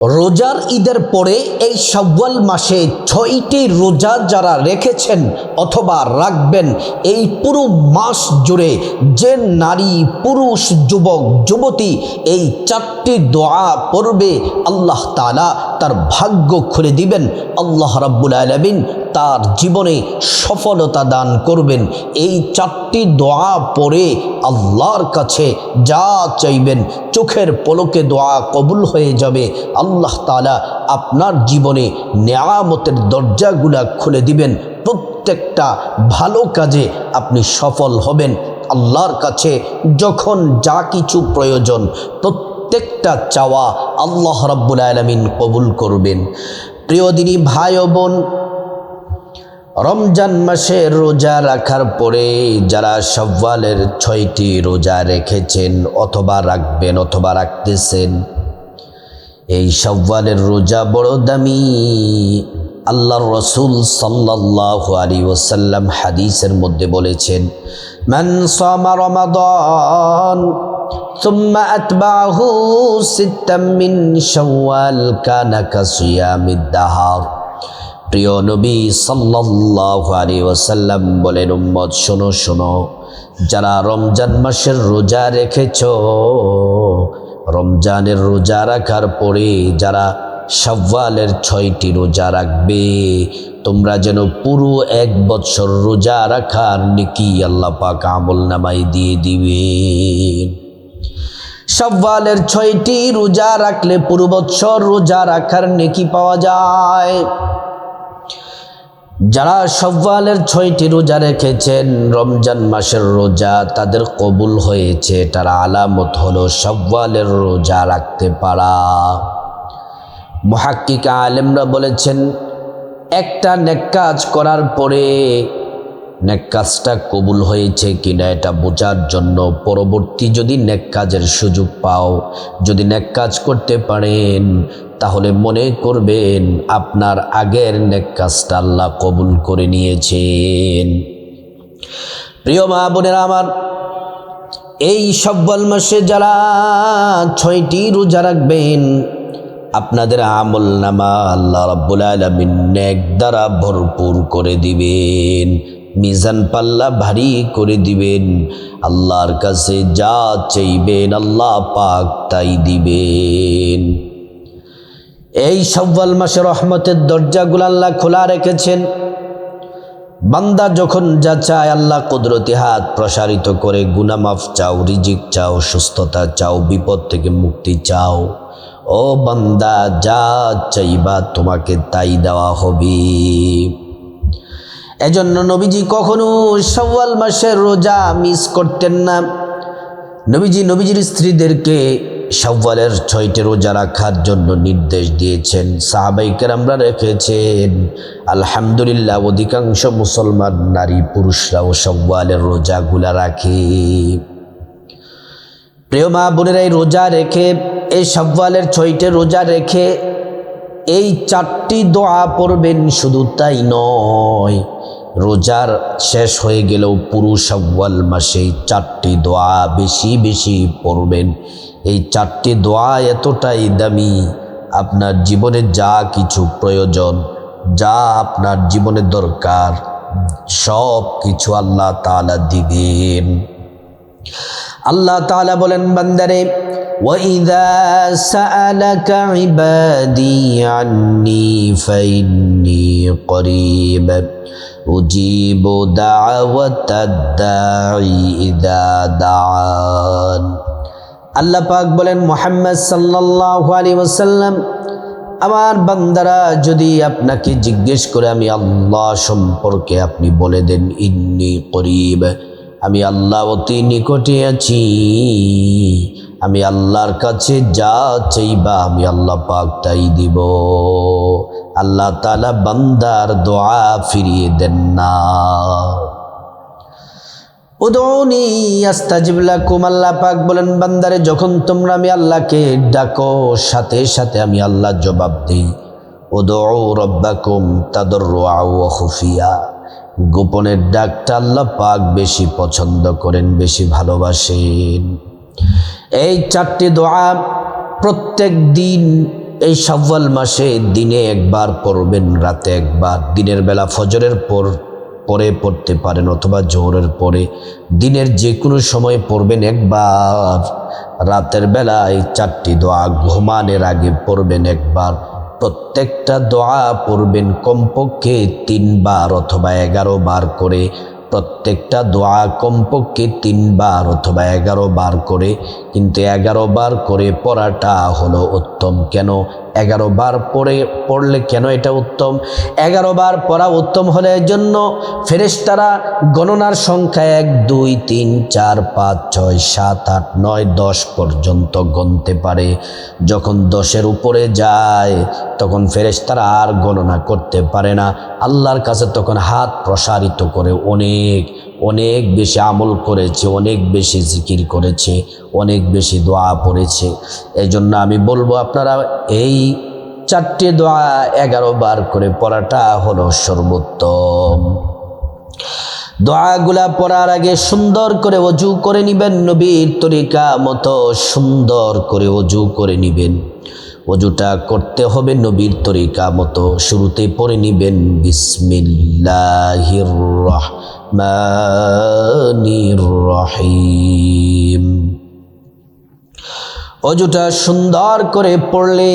রোজার ঈদের পরে এই শাওয়াল মাসে ৬টি রোজা যারা রেখেছেন অথবা রাখবেন, এই পুরো মাস জুড়ে যে নারী পুরুষ যুবক যুবতী এই 4টি দোয়া পড়বে, আল্লাহ তাআলা তার ভাগ্য খুলে দিবেন। আল্লাহ রাব্বুল আলামিন তার জীবনে সফলতা দান করবেন। এই 4টি দোয়া পড়ে আল্লাহর কাছে যা চাইবেন চোখের পলকে দোয়া কবুল হয়ে যাবে। আল্লাহ তাআলা আপনার জীবনে নেয়ামতের দরজাগুলা খুলে দিবেন। প্রত্যেকটা ভালো কাজে আপনি সফল হবেন। আল্লাহর কাছে যখন যা কিছু প্রয়োজন প্রত্যেকটা চাওয়া আল্লাহ রাব্বুল আলামিন কবুল করবেন। প্রিয় দিনী ভাই ও বোন, রমজান মাসে রোজা রাখার পরে যারা শাওয়ালের 6টি রোজা রেখেছেন অথবা রাখবেন অথবা রাখতেছেন, এই শাওয়ালের রোজা বড় দামি। আল্লাহর রাসূল সাল্লাল্লাহু আলাইহি ওয়াসাল্লাম হাদিসের মধ্যে বলেছেন, মান সামা রমাদান সুম্মা আতবাহু সিত্তাম মিন শাওয়াল কানা কাসিয়ামিদ দাহর। প্রিয় নবী সাল্লাল্লাহু আলাইহি ওয়াসাল্লাম বলেন, উম্মত শোনো শোনো, যারা রমজান মাসের রোজা রেখেছো, রমজানের রোজা রাখার পরে যারা শাওয়ালের 6টি রোজা রাখবে, তোমরা যেন পুরো 1 বছর রোজা রাখার নেকি আল্লাহ পাক আমলনামায় দিয়ে দিবেন। শাওয়ালের 6টি রোজা রাখলে পুরো বছর রোজা রাখার নেকি পাওয়া যায়। যারা শাওয়ালের 6টি রোজা রেখেছেন, রমজান মাসের রোজা তাদের কবুল হয়েছে, তার আলামত হলো শাওয়ালের রোজা রাখতে পারা। মুহাক্কিক আলেমরা বলেছেন, একটা নেক কাজ করার পরে নেক কাজটা কবুল হয়েছে কিনা এটা বোঝার জন্য পরবর্তী যদি নেক কাজের সুযোগ পাও, যদি নেক কাজ করতে পারেন, তাহলে মনে করবেন আপনার আগের নেক কাজটা আল্লাহ কবুল করে নিয়েছেন। প্রিয় মা বোনেরা আমার, এই শাওয়াল মাসে যারা 6টি রোজা রাখবেন, আপনাদের আমলনামা আল্লাহ রাব্বুল আলামিন নেক দ্বারা ভরপুর করে দিবেন, মিজান পাল্লা ভারী করে দিবেন। আল্লাহর কাছে যা চাইবেন আল্লাহ পাক তাই দিবেন। এই শাওয়াল মাসে রহমতের দরজাগুলো আল্লাহ খোলা রেখেছেন। বান্দা যখন যা চায় আল্লাহ কুদরতি হাত প্রসারিত করে গুনাহ মাফ চাও, রিজিক চাও, সুস্থতা চাও, বিপদ থেকে মুক্তি চাও, ও বান্দা যা চাইবা তোমাকে তাই দেওয়া হবে। এজন্য নবীজি কখনো শাওয়াল মাসের রোজা মিস করতেন না। নবীজির স্ত্রীদেরকে শাওয়ালের 6টি রোজা রাখার জন্য নির্দেশ দিয়েছেন। সাহাবায়ে কেরামরা রেখেছেন। আলহামদুলিল্লাহ, অধিকাংশ মুসলমান নারী পুরুষরাও শাওয়ালের রোজাগুলা রাখে। প্রিয় মা বোনেরা, এই রোজা রেখে, এই শাওয়ালের 6টি রোজা রেখে এই 4টি দোয়া পড়বেন। শুধু তাই নয়, রোজার শেষ হয়ে গেলেও পুরো শাওয়াল মাসে 4টি দোয়া বেশি বেশি পড়বেন। এই 4টি দোয়া এতটাই দামি, আপনার জীবনে যা কিছু প্রয়োজন, যা আপনার জীবনে দরকার, সব কিছু আল্লাহ তাআলা দিবেন। আল্লাহ তাআলা বলেন, বান্দারে, وَإِذَا سَأَلَكَ عِبَادِي عَنِّي فَإِنِّي قَرِيبٌ أُجِيبُ دَعْوَةَ الدَّاعِ إِذَا دَعَانِ। আল্লাহ পাক বলেন, মুহাম্মদ সাল্লাল্লাহু আলাইহি ওয়াসাল্লাম, আমার বান্দারা যদি আপনাকে জিজ্ঞেস করে আমি আল্লাহ সম্পর্কে, আপনি বলে দেন, ইন্নী করিব, আমি আল্লাহ অতি নিকটে আছি। আমি আল্লাহর কাছে যা চাইবা আমি আল্লাহ পাক তাই দিব। আল্লাহ তাআলা বান্দার দোয়া ফিরিয়ে দেন না। উদউনি আস্তাজিব লাকুম, আল্লাহ পাক বলেন, বান্দারে, যখন তোমরা আমি আল্লাহকে ডাকো, সাথে সাথে আমি আল্লাহ জবাব দেই। উদউ রাব্বাকুম তাদাররুআ ওয়া খুফিয়া, গোপনের ডাকটা আল্লাহ পাক বেশি পছন্দ করেন, বেশি ভালোবাসেন। এই 4টি দোয়া প্রত্যেক দিন এই শাওয়াল মাসে দিনে একবার পড়বেন, রাতে একবার। দিনের বেলা ফজরের পরে পড়তে পারেন অথবা জোহরের পরে, দিনের যে কোনো সময় পড়বেন একবার। রাতের বেলায় 4টি দোয়া ঘুমানোর আগে পড়বেন একবার। প্রত্যেকটা দোয়া পড়বেন কমপক্ষে 3 বার অথবা 11 বার করে। প্রত্যেকটা দোয়া কমপক্ষে 3 বার অথবা 11 বার করে, কিন্তু 11 বার করে পড়াটা হলো উত্তম। কেন 11 বার পড়লে কেন এটা উত্তম? 11 বার পড়া উত্তম হলে এর জন্য ফেরেশতারা গণনার সংখ্যা 1 2 3 4 5 6 7 8 9 10 পর্যন্ত গণতে পারে। যখন 10-এর উপরে যায় তখন ফেরেশতারা আর গণনা করতে পারে না। আল্লাহর কাছে তখন হাত প্রসারিত করে অনেক বেশি আমল করেছে, অনেক বেশি জিকির করেছে, অনেক বেশি দোয়া পড়েছে। এই জন্য আমি বলবো আপনারা এই 4টি দোয়া 11 বার করে পড়াটা হলো সর্বোত্তম। দোয়াগুলা পড়ার আগে সুন্দর করে ওযু করে নেবেন, নবীর তরিকা মতো সুন্দর করে ওযু করে নেবেন। ওযুটা করতে হবে নবীর তরিকা মতো। শুরুতে পড়ে নেবেন বিসমিল্লাহির রহমানির রহিম। ওযুটা সুন্দর করে পড়লে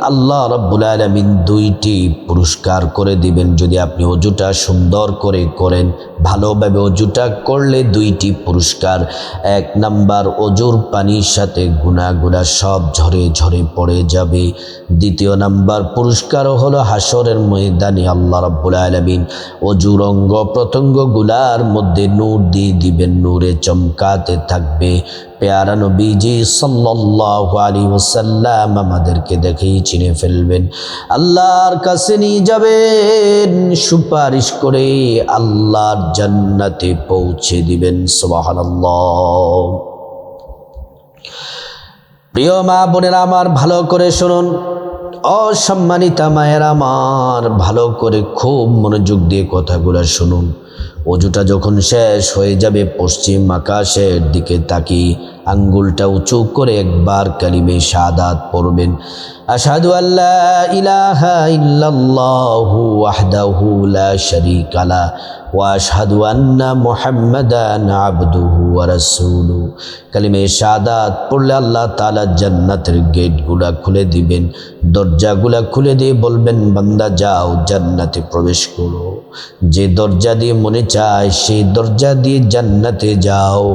আল্লাহ রাব্বুল আলামিন 2টি পুরস্কার করে দিবেন। যদি আপনি ওযুটা সুন্দর করে করেন, ভালোভাবে ওযুটা করলে 2টি পুরস্কার। 1 নাম্বার, ওযুর পানির সাথে গুনাহগুলা সব ঝরে ঝরে পড়ে যাবে। 2 নাম্বার পুরস্কার হলো হাসরের ময়দানে আল্লাহ রাব্বুল আলামিন ওযুর অঙ্গ প্রত্যঙ্গগুলার মধ্যে নূর দিয়ে দিবেন, নূরে চমকাতে থাকবে। প্যারা নবীজি সাল্লাল্লাহু আলাইহি ওয়াসাল্লাম আমাদেরকে দেখেই চিনে ফেলবেন, আল্লাহর কাছে নিয়ে যাবেন, সুপারিশ করে আল্লাহর জান্নাতে পৌঁছে দিবেন। সুবহানাল্লাহ। প্রিয় মা বোনেরা আমার, ভালো করে শুনুন। অসম্মানিতা মায়ের আমার, ভালো করে খুব মনোযোগ দিয়ে কথাগুলো শুনুন। ওযুটা যখন শেষ হয়ে যাবে, পশ্চিম আকাশের দিকে তাকিয়ে আঙ্গুলটা উঁচু করে একবার কালিমে শাহাদাত পড়বেন। আশহাদু আল্লা ইলাহা ইল্লাল্লাহু ওয়াহদাহু লা শারীকা লা ওয়া আশহাদু আন্না মুহাম্মাদান আবদুহু ওয়া রাসূলুহু। কালিমে শাহাদাত পড়লে আল্লাহ তাআলা জান্নাতের গেটগুলা খুলে দিবেন, দরজাগুলা খুলে দিয়ে বলবেন, বান্দা যাও জান্নাতে প্রবেশ করো। যে দরজা দিয়ে মনে চায় সেই দরজা দিয়ে জান্নাতে যাও,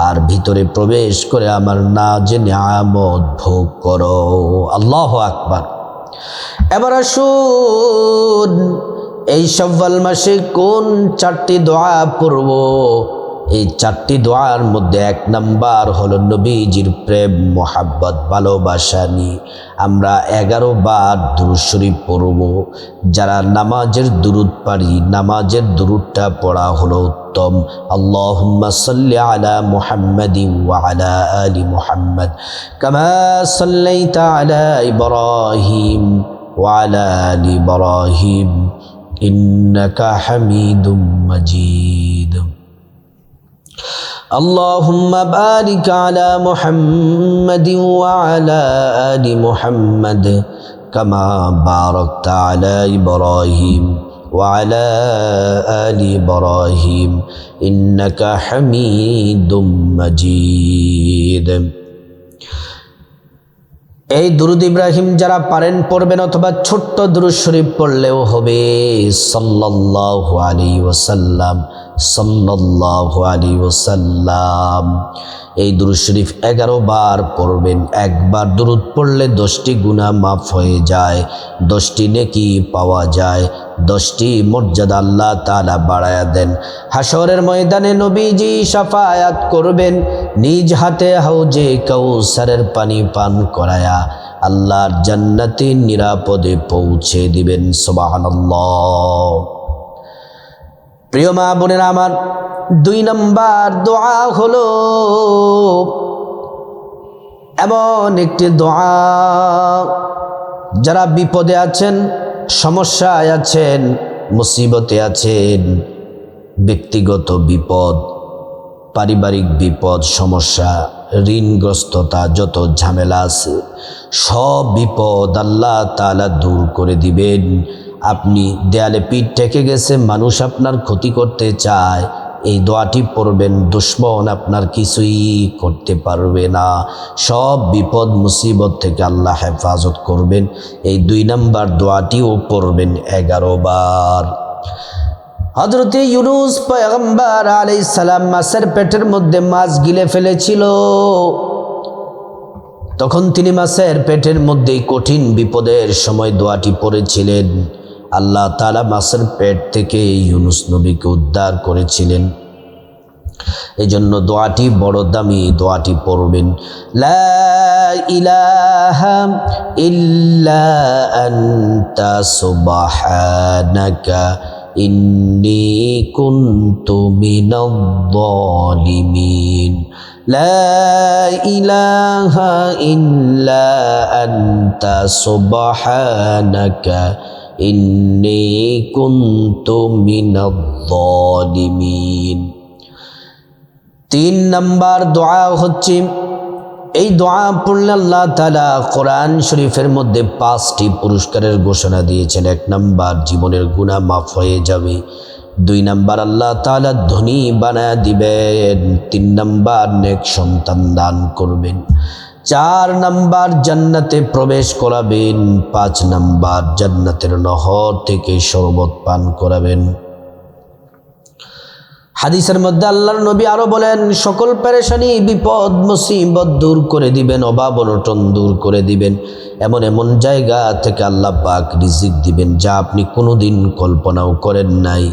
আর ভিতরে প্রবেশ করে আমার নাজ নিয়ামত ভোগ করো। আল্লাহু আকবার। এবার আসুন, এই শাওয়াল মাসে কোন 4টি দোয়া পড়ব? এই 4টি দোয়ার মধ্যে 1 নাম্বার হলো নবীজির প্রেম, মোহাব্বত, ভালোবাসা নিয়ে আমরা 11 বার দুরূদ শরীফ পড়ব। যারা নামাজের দুরূদ পারি, নামাজের দুরূদটা পড়া হলো উত্তম। আল্লাহুম্মা সাল্লি আলা মুহাম্মাদিন ওয়া আলা আলি মুহাম্মাদ কামা সাল্লাইতা আলা ইব্রাহিম ওয়া আলা আলি ইব্রাহিম ইন্নাকা হামিদুম মাজিদ। اللهم بارك على محمد وعلى آل محمد كما باركت على إبراهيم وعلى آل إبراهيم إنك حميد مجيد। এই দুরূদ ইব্রাহিম যারা পারেন পড়বেন, অথবা ছোট্ট দুরূদ শরীফ পড়লেও হবে। সাল্লাল্লাহু আলাইহি ওয়াসাল্লাম, সাল্লাল্লাহু আলাইহি ওয়াসাল্লাম। এই দুরূদ শরীফ 11 বার পড়বেন। একবার দুরূদ পড়লে 10টি গুনাহ মাফ হয়ে যায়, 10টি নেকি পাওয়া যায়, 10টি মর্যাদা আল্লাহ তাআলা বাড়ায়া দেন। হাসরের ময়দানে নবীজি শাফায়াত করবেন, নিজ হাতে হাউজে কাউসারের পানি পান করায়া আল্লাহর জান্নাতে নিরাপদে পৌঁছে দিবেন। সুবহানাল্লাহ। প্রিয় মা বোনেরা আমার, 2 নাম্বার দোয়া হলো এমন একটি দোয়া, যারা বিপদে আছেন, সমস্যায় আছেন, মুসিবতে আছেন, ব্যক্তিগত বিপদ, পারিবারিক বিপদ, সমস্যা, ঋণগ্রস্ততা, যত ঝামেলা আছে, সব বিপদ আল্লাহ তাআলা দূর করে দিবেন। আপনি দেয়ালে পিঠ ঠেকে গেছে, মানুষ আপনার ক্ষতি করতে চায়, এই দোয়াটি পড়বেন, দুশ্মন আপনার কিছুই করতে পারবে না। সব বিপদ মুসিবত থেকে আল্লাহ হেফাজত করবেন। এই 2 নাম্বার দোয়াটিও পড়বেন 11 বার। হযরতে ইউনূস পয়গম্বর আলাইহিস সালাম মাছের পেটের মধ্যে মাছ গিলে ফেলেছিল। তখন তিনি মাছের পেটের মধ্যে কঠিন বিপদের সময় দোয়াটি পড়েছিলেন। আল্লাহ তাআলা মাছের পেট থেকে ইউনূস নবীকে উদ্ধার করেছিলেন। এই জন্য দোয়াটি বড় দামি, দোয়াটি পড়বেন। লা ইলাহা ইল্লা আনতা সুবহানাকা ইন্নী কুনতু মিনাজ জালিমিন। লা ইলাহা ইল্লা আনতা সুবহানাকা ইন্নী কুনতু মিনাজ জালিমিন। 3 নাম্বার দোয়া হচ্ছে, এই দোয়া পড়লে আল্লাহ তাআলা কোরআন শরীফের মধ্যে 5টি পুরস্কারের ঘোষণা দিয়েছেন। 1 নাম্বার, জীবনের গুনাহ মাফ হয়ে যাবে। 2 নাম্বার, আল্লাহ তাআলা ধনী বানায় দিবেন। 3 নাম্বার, নেক সন্তান দান করবেন। 4 নাম্বার, জান্নাতে প্রবেশ করাবেন। 5 নাম্বার, জান্নাতের নহর থেকে শরবত পান করাবেন। হাদিসের মধ্যে আল্লাহর নবী আরো বলেন, সকল পেরেশানি, বিপদ মুসিবত দূর করে দিবেন, অভাব অনটন দূর করে দিবেন। এমন এমন জায়গা থেকে আল্লাহ পাক রিজিক দিবেন যা আপনি কোনোদিন কল্পনাও করেন নাই।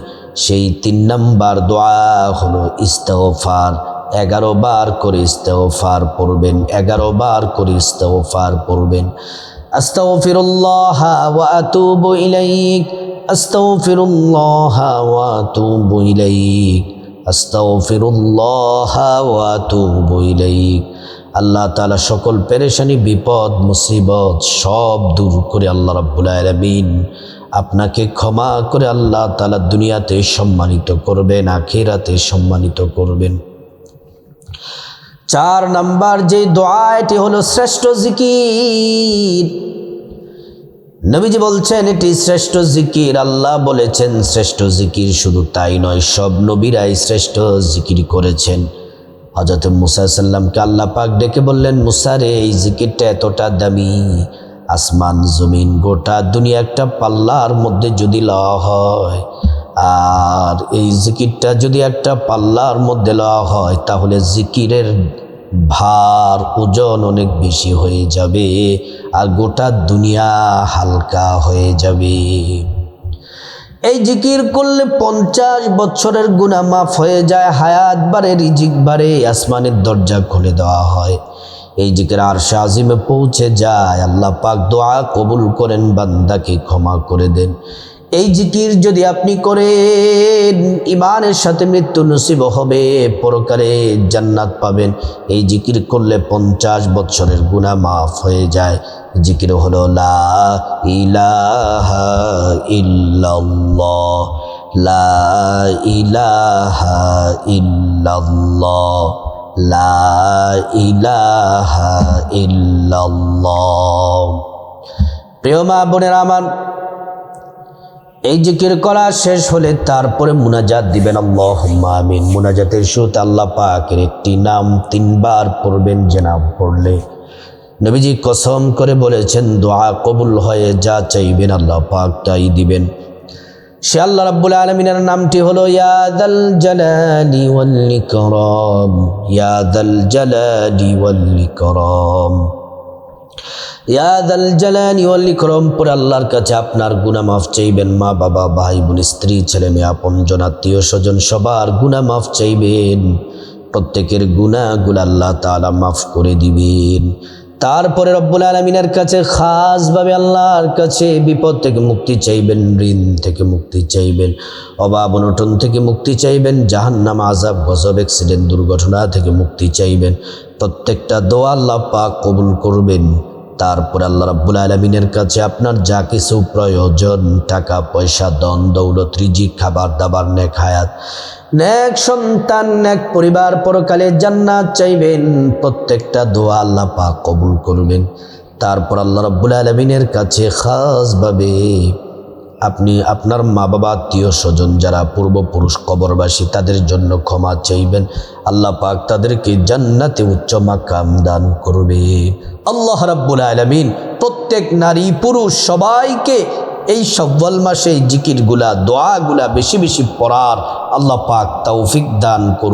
সেই 3 নাম্বার দোয়া হলো ইস্তেগফার। 11 বার করে ইস্তেগফার পড়বেন। 11 বার করে ইস্তেগফার পড়বেন। আস্তাগফিরুল্লাহ ওয়া আতুবু ইলাইক, আস্তাগফিরুল্লাহ ওয়া আতুবু ইলাইক, আস্তাগফিরুল্লাহ ওয়া আতুবু ইলাইক। আল্লাহ তাআলা সকল পেরেশানি, বিপদ মুসিবত সব দূর করে আল্লাহ রাব্বুল আলামিন আপনাকে ক্ষমা করে আল্লাহ তাআলা দুনিয়াতে সম্মানিত করবেন, আখিরাতে সম্মানিত করবেন। 4 নাম্বার যে দোয়া, এটি হলো শ্রেষ্ঠ জিকির। নবীজি বলছেন এটি শ্রেষ্ঠ জিকির। আল্লাহ বলেছেন শ্রেষ্ঠ জিকির। শুধু তাই নয়, সব নবীরাই শ্রেষ্ঠ জিকির করেছেন। হযরত মুসা সাল্লামকে আল্লাহ পাক ডেকে বললেন, মুসা রে, এই জিকিরটা এতটা দামি, আসমান জমিন গোটা দুনিয়া একটা পাল্লার মধ্যে যদি লওয়া হয়, আর এই জিকিরটা যদি একটা পাল্লার মধ্যে লওয়া হয়, তাহলে জিকিরের ভার ওজন অনেক বেশি হয়ে যাবে, আর গোটা দুনিয়া হালকা হয়ে যাবে। এই জিকির করলে 50 বছরের গুনাহ মাফ হয়ে যায়, হায়াত বাড়ে, রিজিক বাড়ে, আসমানের দরজা খুলে দেওয়া হয়। এই জিকির আরশে আজিমে পৌঁছে যায়, আল্লাহ পাক দোয়া কবুল করেন, বান্দাকে ক্ষমা করে দেন। এই জিকির যদি আপনি করেন, ইমানের সাথে মৃত্যু নসিব হবে, পরকালে জান্নাত পাবেন। এই জিকির করলে 50 বছরের গুনাহ মাফ হয়ে যায়। জিকির হলো লা ইলাহা ইল্লাল্লাহ, লা ইলাহা ইল্লাল্লাহ, লা ইলাহা ইল্লাল্লাহ। প্রিয় মা বোনেরা আমার, এই জিকির করা শেষ হলে তারপরে মুনাজাত দিবেন, আল্লাহুম্মা আমিন। মুনাজাতের শুরুতে আল্লাহ পাকের একটি নাম 3 বার পড়বেন, যে নাম পড়লে নবীজি কসম করে বলেছেন দোয়া কবুল হয়ে যা চাইবেন আল্লাহ পাক তাই দিবেন। সে আল্লাহ রাব্বুল আলামিনের নামটি হলো ইয়া যাল জালালি ওয়াল ইকরাম, ইয়া যাল জালালি ওয়াল ইকরাম, ইয়া যাল জালালি ওয়াল ইকরাম। পরে আল্লাহর কাছে আপনার গুনাহ মাফ চাইবেন। মা বাবা, ভাই বোন, স্ত্রী, ছেলে মেয়ে, আপনজন, আত্মীয় স্বজন সবার গুনাহ মাফ চাইবেন। প্রত্যেকের গুনাহগুলো আল্লাহ তাআলা মাফ করে দিবেন। তারপরে রব্বুল আলামিনের কাছে খাসভাবে আল্লাহর কাছে বিপদ থেকে মুক্তি চাইবেন, ঋণ থেকে মুক্তি চাইবেন, অভাব অনটন থেকে মুক্তি চাইবেন, জাহান্নাম, আযাব, গজব, অ্যাক্সিডেন্ট, দুর্ঘটনা থেকে মুক্তি চাইবেন। প্রত্যেকটা দোয়া আল্লাহ পাক কবুল করবেন। তারপর আল্লাহ রাব্বুল আলামিনের কাছে আপনার যা কিছু প্রয়োজন, টাকা পয়সা, ধন দৌলত, রিজিক, খাবার দাবার, নেক হায়াত, নেক সন্তান, নেক পরিবার, পরকালে জান্নাত চাইবেন। প্রত্যেকটা দোয়া আল্লাহ পাক কবুল করবেন। তারপর আল্লাহ রাব্বুল আলামিনের কাছে খাসভাবে আপনি আপনার মা বাবা, আত্মীয় স্বজন যারা পূর্বপুরুষ কবরবাসী তাদের জন্য ক্ষমা চাইবেন। আল্লাহ পাক তাদেরকে জান্নাতে উচ্চ মাকাম দান করবে। আল্লাহ রাব্বুল আলামিন প্রত্যেক নারী পুরুষ সবাইকে এই শাওয়াল মাসে জিকিরগুলা, দোয়াগুলা বেশি বেশি পড়ার আল্লাহ পাক তৌফিক দান করুন।